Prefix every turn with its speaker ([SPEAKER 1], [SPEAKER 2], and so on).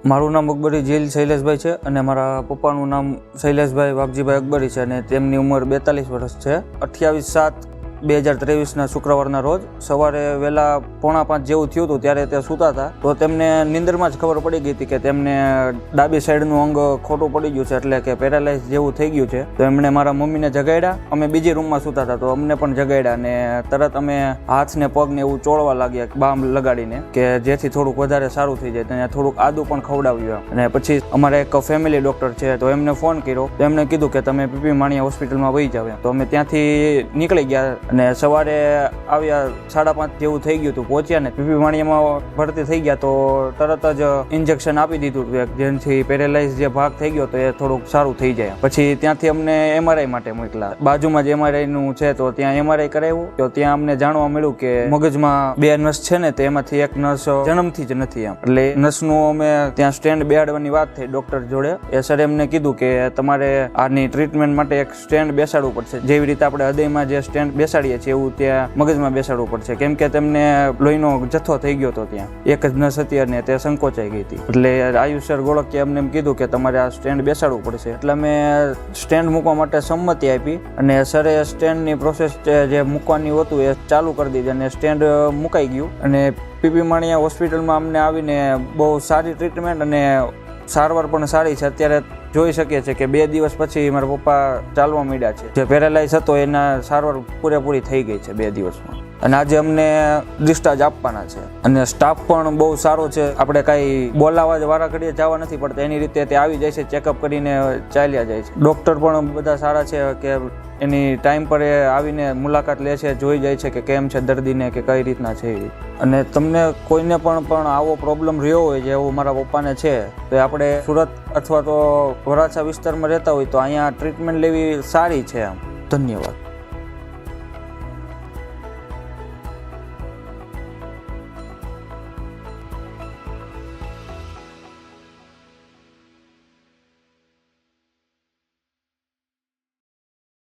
[SPEAKER 1] મારું નામ અકબરી જીલ શૈલેષભાઈ છે અને મારા પપ્પાનું નામ શૈલેષભાઈ વાઘજીભાઈ અકબરી છે અને તેમની ઉંમર 42 વર્ષ છે। 28/7/2023ના શુક્રવારના રોજ સવારે વહેલા 4:45 જેવું થયું હતું ત્યારે તે સૂતા હતા તો તેમને નિંદરમાં જ ખબર પડી ગઈ હતી કે તેમને ડાબી સાઈડનું અંગ ખોટું પડી ગયું છે, એટલે કે પેરાલાઇઝ જેવું થઈ ગયું છે। તો એમણે મારા મમ્મીને જગાડ્યા, અમે બીજી રૂમમાં સૂતા હતા તો અમને પણ જગાડ્યા અને તરત અમે હાથને પગને એવું ચોળવા લાગ્યા બામ લગાડીને કે જેથી થોડુંક વધારે સારું થઈ જાય। ત્યાં થોડુંક આદુ પણ ખવડાવ્યું અને પછી અમારે એક ફેમિલી ડોક્ટર છે તો એમને ફોન કર્યો તો એમને કીધું કે તમે પીપી માણિયા હોસ્પિટલમાં વહી જાવ। તો અમે ત્યાંથી નીકળી ગયા અને સવારે આવ્યા 5:30 જેવું થઈ ગયું હતું, પહોંચ્યા ને પીપી માણિયામાં ભરતી થઈ ગયા તો તરત જ ઇન્જેક્શન આપી દીધું જેનાથી પેરેલાઇઝ જે ભાગ થઈ ગયો તો એ થોડુંક સારું થઈ જાય। પછી ત્યાંથી અમને MRI માટે મોકલા, બાજુમાં જ MRI નું છે તો ત્યાં MRI કરાવ્યું તો ત્યાં અમને જાણવા મળ્યું કે મગજમાં 2 નસ છે ને તેમાંથી એક નસ જન્મથી જ નથી એમ, એટલે નસનું અમે ત્યાં સ્ટેન્ડ બેસાડવાની વાત થઈ ડોક્ટર જોડે। એ સર એમને કીધું કે તમારે આની ટ્રીટમેન્ટ માટે એક સ્ટેન્ડ બેસાડવું પડશે, જેવી રીતે આપણે હૃદયમાં જે સ્ટેન્ડ બેસાડીએ છીએ એવું ત્યાં મગજમાં બેસાડવું પડશે, કેમ કે તેમને લોહીનો જથ્થો થઈ ગયો હતો, ત્યાં એક જ નસ હતી અને તે સંકોચાઈ ગઈ હતી। એટલે આયુષ સર ગોળકીએ અમને એમ કીધું કે તમારે આ સ્ટેન્ડ બેસાડવું પડશે, એટલે અમે સ્ટેન્ડ મૂકવા માટે સંમતિ આપી અને સરે સ્ટેન્ડની પ્રોસેસ જે મૂકવાની હતું એ ચાલુ કરી દીધી અને સ્ટેન્ડ મુકાઈ ગયું। અને પીપી માણિયા હોસ્પિટલમાં અમને આવીને બહુ સારી ટ્રીટમેન્ટ અને સારવાર પણ સારી છે। અત્યારે જોઈ શકીએ છીએ કે 2 દિવસ પછી મારા પપ્પા ચાલવા માંડ્યા છે, જે પેરાલાઇઝ હતો એના સારવાર પૂરેપૂરી થઈ ગઈ છે 2 દિવસમાં અને આજે અમને ડિસ્ચાર્જ આપવાના છે અને સ્ટાફ પણ બહુ સારો છે, આપણે કાંઈ બોલાવા જ વારા ઘડીએ જવા નથી પડતા, એની રીતે તે આવી જાય છે, ચેકઅપ કરીને ચાલ્યા જાય છે। ડૉક્ટર પણ બધા સારા છે કે એની ટાઈમ પર એ આવીને મુલાકાત લે છે, જોઈ જાય છે કે કેમ છે દર્દીને કે કઈ રીતના છે। અને તમને કોઈને પણ આવો પ્રોબ્લેમ રહ્યો હોય જેવું મારા પપ્પાને છે તો આપણે સુરત અથવા તો વરાછા વિસ્તારમાં રહેતા હોય તો અહીંયા ટ્રીટમેન્ટ લેવી સારી છે એમ। ધન્યવાદ।